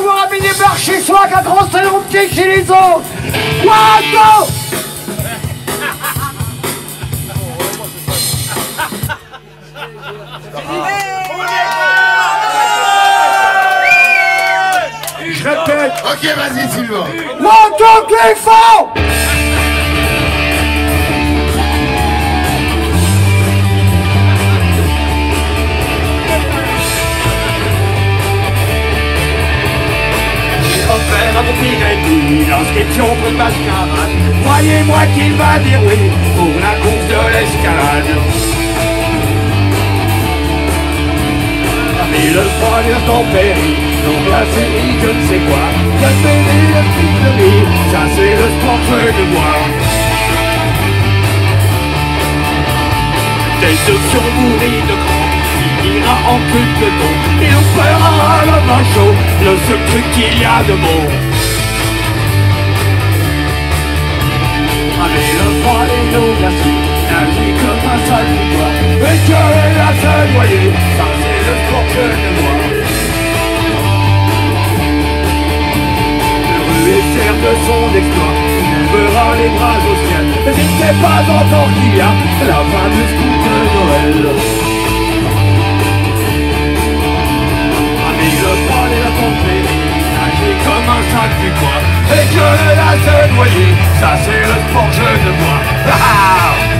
vous ramenez par chez soi qu'un grand salon pied chez les autres. Wouah, je répète. Ok, vas-y, Sylvain. Montant les fonds. Offert à mon Pirelli l'inscription pour une mascarade. Croyez-moi qu'il va dire oui pour la course de l'escalade. Mais le spoiler tempérie, donc la série je ne sais quoi. La série de filmerie, ça c'est le sport que je veux voir. Déception bourrée de cran, finira en cul de ton. Et on fera le vin chaud, le seul truc qu'il y a de bon. Allez le froid et l'eau glacée, nager comme un sale pouvoir. Et que la seule noyée, ça c'est le sport que je vois. Heureux et fier de son exploit, il verra les bras au ciel. Mais il ne sait pas encore qu'il y a la fin du scoop de Noël. Avec le froid et la tempérie, nager comme un sac du coin. Et que la seule noyée, ça c'est le sport que je vois.